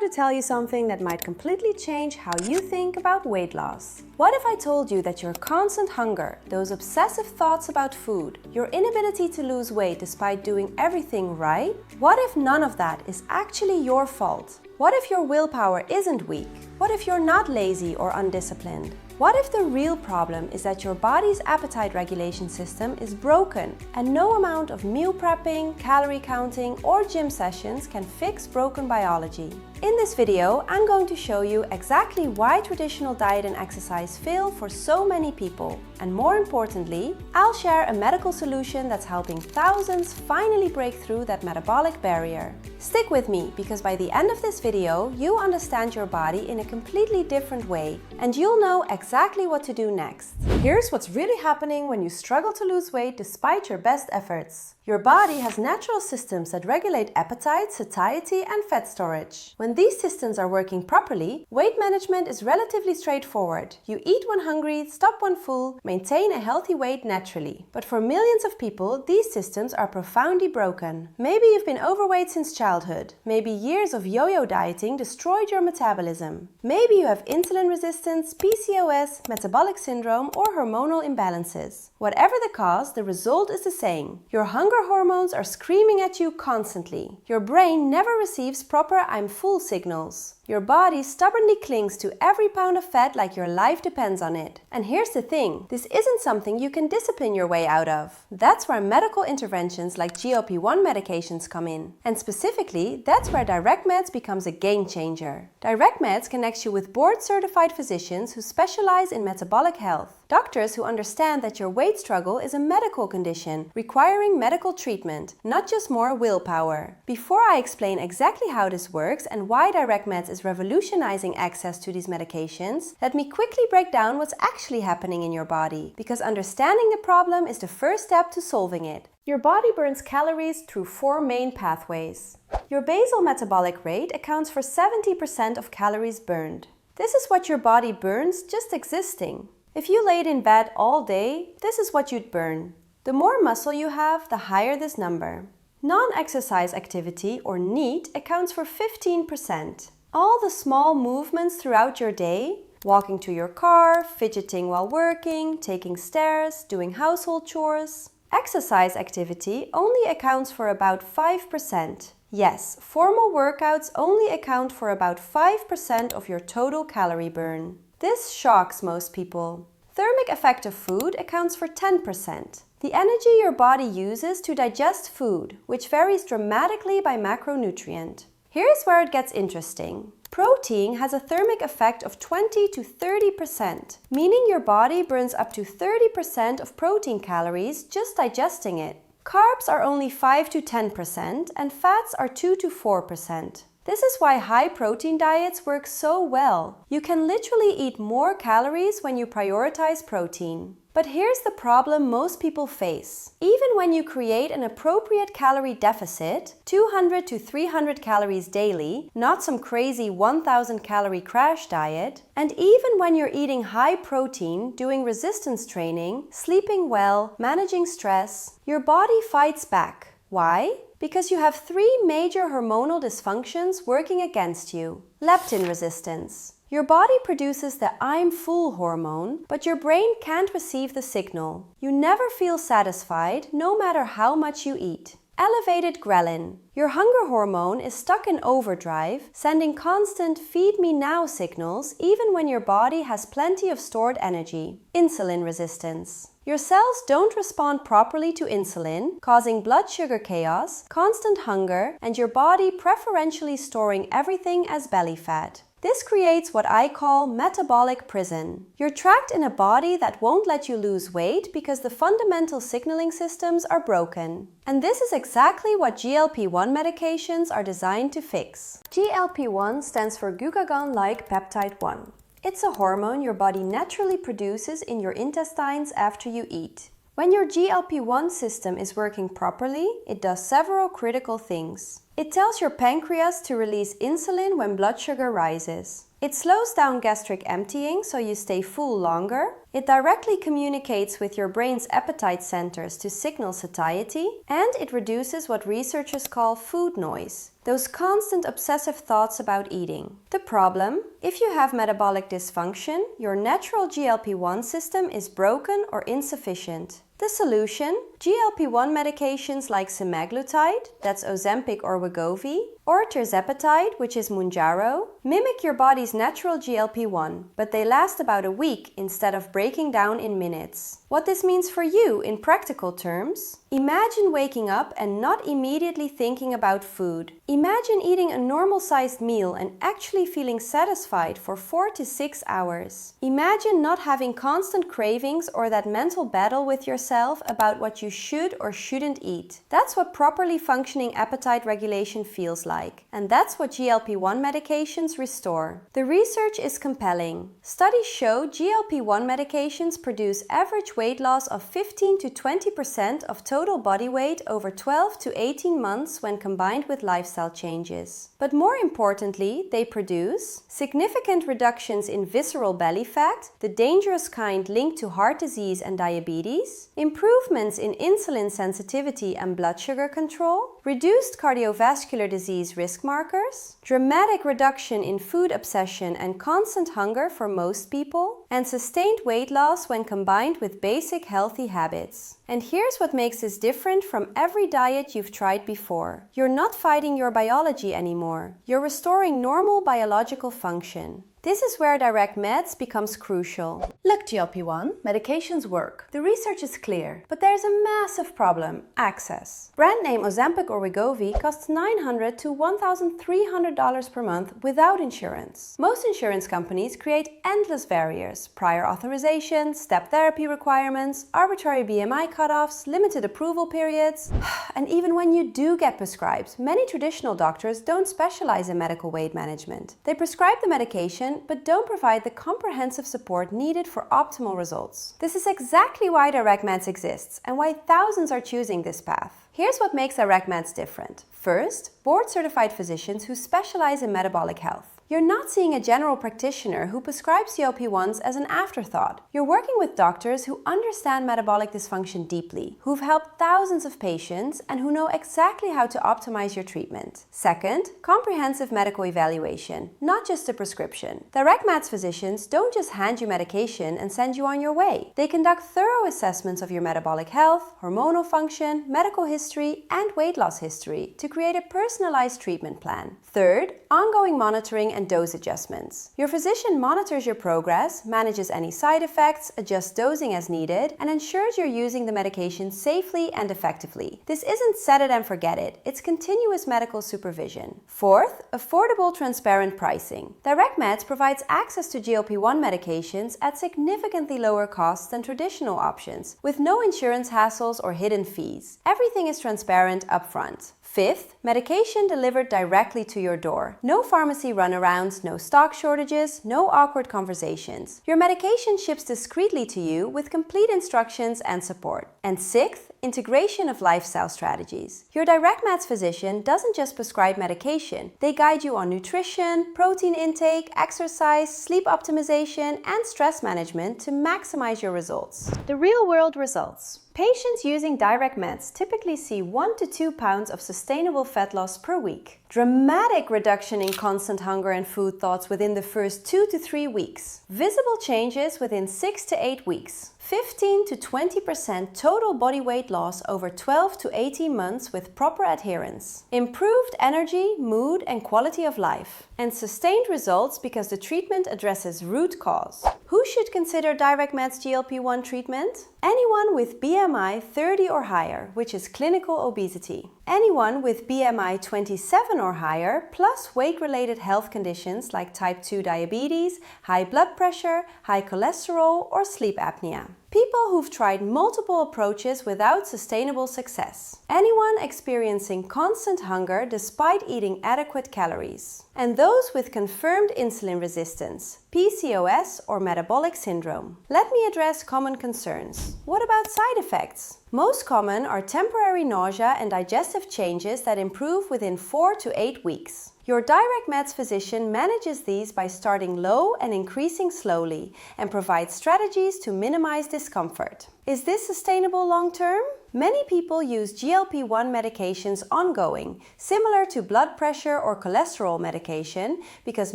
to tell you something that might completely change how you think about weight loss. What if I told you that your constant hunger, those obsessive thoughts about food, your inability to lose weight despite doing everything right? What if none of that is actually your fault? What if your willpower isn't weak? What if you're not lazy or undisciplined? What if the real problem is that your body's appetite regulation system is broken and no amount of meal prepping, calorie counting, or gym sessions can fix broken biology? In this video, I'm going to show you exactly why traditional diet and exercise fail for so many people. And more importantly, I'll share a medical solution that's helping thousands finally break through that metabolic barrier. Stick with me, because by the end of this video, you understand your body in a completely different way, and you'll know exactly what to do next. Here's what's really happening when you struggle to lose weight despite your best efforts. Your body has natural systems that regulate appetite, satiety, and fat storage. When these systems are working properly, weight management is relatively straightforward. You eat when hungry, stop when full, maintain a healthy weight naturally. But for millions of people, these systems are profoundly broken. Maybe you've been overweight since childhood. Maybe years of yo-yo dieting destroyed your metabolism. Maybe you have insulin resistance, PCOS, metabolic syndrome, or hormonal imbalances. Whatever the cause, the result is the same. Your hunger hormones are screaming at you constantly. Your brain never receives proper "I'm full" signals. Your body stubbornly clings to every pound of fat like your life depends on it. And here's the thing, this isn't something you can discipline your way out of. That's where medical interventions like GLP-1 medications come in. And specifically, that's where Direct Meds becomes a game changer. Direct Meds connects you with board-certified physicians who specialize in metabolic health. Doctors who understand that your weight struggle is a medical condition requiring medical treatment, not just more willpower. Before I explain exactly how this works and why Direct Meds is revolutionizing access to these medications, let me quickly break down what's actually happening in your body, because understanding the problem is the first step to solving it. Your body burns calories through four main pathways. Your basal metabolic rate accounts for 70% of calories burned. This is what your body burns just existing. If you laid in bed all day, this is what you'd burn. The more muscle you have, the higher this number. Non-exercise activity, or NEAT, accounts for 15%. All the small movements throughout your day, walking to your car, fidgeting while working, taking stairs, doing household chores. Exercise activity only accounts for about 5%. Yes, formal workouts only account for about 5% of your total calorie burn. This shocks most people. Thermic effect of food accounts for 10%. The energy your body uses to digest food, which varies dramatically by macronutrient. Here's where it gets interesting. Protein has a thermic effect of 20 to 30%, meaning your body burns up to 30% of protein calories just digesting it. Carbs are only 5 to 10%, and fats are 2 to 4%. This is why high-protein diets work so well. You can literally eat more calories when you prioritize protein. But here's the problem most people face. Even when you create an appropriate calorie deficit, 200 to 300 calories daily, not some crazy 1000 calorie crash diet, and even when you're eating high protein, doing resistance training, sleeping well, managing stress, your body fights back. Why? Because you have three major hormonal dysfunctions working against you. Leptin resistance. Your body produces the "I'm full" hormone, but your brain can't receive the signal. You never feel satisfied, no matter how much you eat. Elevated ghrelin. Your hunger hormone is stuck in overdrive, sending constant "feed me now" signals even when your body has plenty of stored energy. Insulin resistance. Your cells don't respond properly to insulin, causing blood sugar chaos, constant hunger, and your body preferentially storing everything as belly fat. This creates what I call metabolic prison. You're trapped in a body that won't let you lose weight because the fundamental signaling systems are broken. And this is exactly what GLP-1 medications are designed to fix. GLP-1 stands for Glucagon-Like Peptide-1. It's a hormone your body naturally produces in your intestines after you eat. When your GLP-1 system is working properly, it does several critical things. It tells your pancreas to release insulin when blood sugar rises. It slows down gastric emptying so you stay full longer. It directly communicates with your brain's appetite centers to signal satiety, and it reduces what researchers call food noise, those constant obsessive thoughts about eating. The problem? If you have metabolic dysfunction, your natural GLP-1 system is broken or insufficient. The solution? GLP-1 medications like Semaglutide, that's Ozempic or Wegovy, or Tirzepatide, which is Mounjaro, mimic your body's natural GLP-1, but they last about a week instead of breaking down in minutes. What this means for you in practical terms? Imagine waking up and not immediately thinking about food. Imagine eating a normal-sized meal and actually feeling satisfied for 4 to 6 hours. Imagine not having constant cravings or that mental battle with yourself about what you should or shouldn't eat. That's what properly functioning appetite regulation feels like, and that's what GLP-1 medications restore. The research is compelling. Studies show GLP-1 medications produce average weight loss of 15 to 20% of total body weight over 12 to 18 months when combined with lifestyle changes. But more importantly, they produce significant reductions in visceral belly fat, the dangerous kind linked to heart disease and diabetes, improvements in insulin sensitivity and blood sugar control, reduced cardiovascular disease risk markers, dramatic reduction in food obsession and constant hunger for most people, and sustained weight loss when combined with basic healthy habits. And here's what makes this different from every diet you've tried before. You're not fighting your biology anymore. You're restoring normal biological function. This is where direct meds becomes crucial. Look, GLP-1 medications work. The research is clear, but there's a massive problem: access. Brand name Ozempic or Wegovy costs $900 to $1,300 per month without insurance. Most insurance companies create endless barriers: prior authorization, step therapy requirements, arbitrary BMI cutoffs, limited approval periods. And even when you do get prescribed, many traditional doctors don't specialize in medical weight management. They prescribe the medication but don't provide the comprehensive support needed for optimal results. This is exactly why direct meds exists and why thousands are choosing this path. Here's what makes direct meds different. First, board-certified physicians who specialize in metabolic health. You're not seeing a general practitioner who prescribes GLP-1s as an afterthought. You're working with doctors who understand metabolic dysfunction deeply, who've helped thousands of patients, and who know exactly how to optimize your treatment. Second, comprehensive medical evaluation, not just a prescription. Direct meds physicians don't just hand you medication and send you on your way. They conduct thorough assessments of your metabolic health, hormonal function, medical history, and weight loss history to create a personalized treatment plan. Third, ongoing monitoring and dose adjustments. Your physician monitors your progress, manages any side effects, adjusts dosing as needed, and ensures you're using the medication safely and effectively. This isn't set it and forget it, it's continuous medical supervision. Fourth, affordable, transparent pricing. Direct Meds provides access to GLP-1 medications at significantly lower costs than traditional options, with no insurance hassles or hidden fees. Everything is transparent upfront. Fifth, medication delivered directly to your door. No pharmacy runarounds, no stock shortages, no awkward conversations. Your medication ships discreetly to you with complete instructions and support. And sixth, integration of lifestyle strategies. Your Direct Meds physician doesn't just prescribe medication. They guide you on nutrition, protein intake, exercise, sleep optimization, and stress management to maximize your results. The real-world results. Patients using Direct Meds typically see 1 to 2 pounds of sustainable fat loss per week. Dramatic reduction in constant hunger and food thoughts within the first 2 to 3 weeks. Visible changes within 6 to 8 weeks. 15 to 20% total body weight loss over 12 to 18 months with proper adherence. Improved energy, mood, and quality of life. And sustained results because the treatment addresses root cause. Who should consider Direct Meds GLP-1 treatment? Anyone with BMI 30 or higher, which is clinical obesity. Anyone with BMI 27 or higher, plus weight-related health conditions like type 2 diabetes, high blood pressure, high cholesterol, or sleep apnea. People who've tried multiple approaches without sustainable success. Anyone experiencing constant hunger despite eating adequate calories. And those with confirmed insulin resistance, PCOS or metabolic syndrome. Let me address common concerns. What about side effects? Most common are temporary nausea and digestive changes that improve within 4 to 8 weeks. Your Direct Meds physician manages these by starting low and increasing slowly, and provides strategies to minimize discomfort. Is this sustainable long-term? Many people use GLP-1 medications ongoing, similar to blood pressure or cholesterol medication, because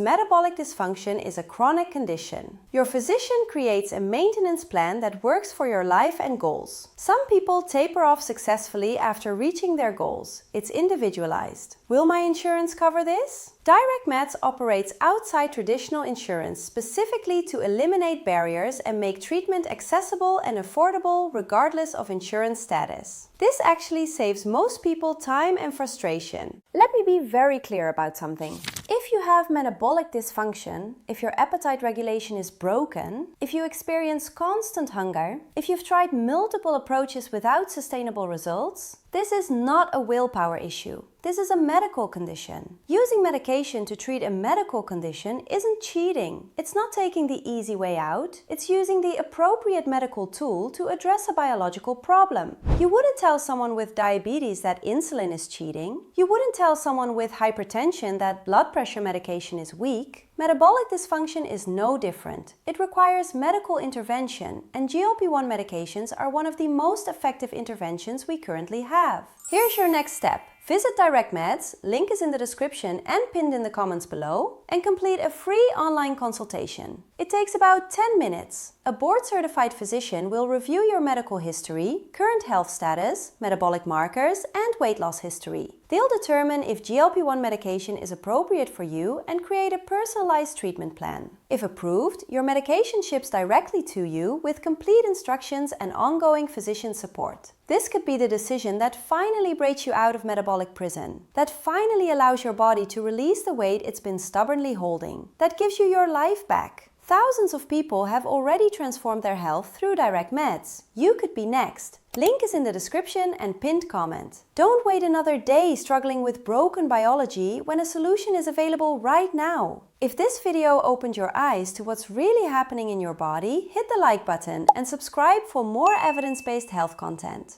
metabolic dysfunction is a chronic condition. Your physician creates a maintenance plan that works for your life and goals. Some people taper off successfully after reaching their goals. It's individualized. Will my insurance cover this? Direct Meds operates outside traditional insurance specifically to eliminate barriers and make treatment accessible and affordable regardless of insurance status. This actually saves most people time and frustration. Let me be very clear about something. If you have metabolic dysfunction, if your appetite regulation is broken, if you experience constant hunger, if you've tried multiple approaches without sustainable results, this is not a willpower issue. This is a medical condition. Using medication to treat a medical condition isn't cheating. It's not taking the easy way out. It's using the appropriate medical tool to address a biological problem. You wouldn't tell someone with diabetes that insulin is cheating. You wouldn't tell someone with hypertension that blood pressure medication is weak. Metabolic dysfunction is no different. It requires medical intervention, and GLP-1 medications are one of the most effective interventions we currently have. Here's your next step. Visit Direct Meds, link is in the description and pinned in the comments below, and complete a free online consultation. It takes about 10 minutes. A board-certified physician will review your medical history, current health status, metabolic markers, and weight loss history. They'll determine if GLP-1 medication is appropriate for you and create a personalized treatment plan. If approved, your medication ships directly to you with complete instructions and ongoing physician support. This could be the decision that finally breaks you out of metabolic prison, that finally allows your body to release the weight it's been stubbornly holding, that gives you your life back. Thousands of people have already transformed their health through Direct Meds. You could be next. Link is in the description and pinned comment. Don't wait another day struggling with broken biology when a solution is available right now. If this video opened your eyes to what's really happening in your body, hit the like button and subscribe for more evidence-based health content.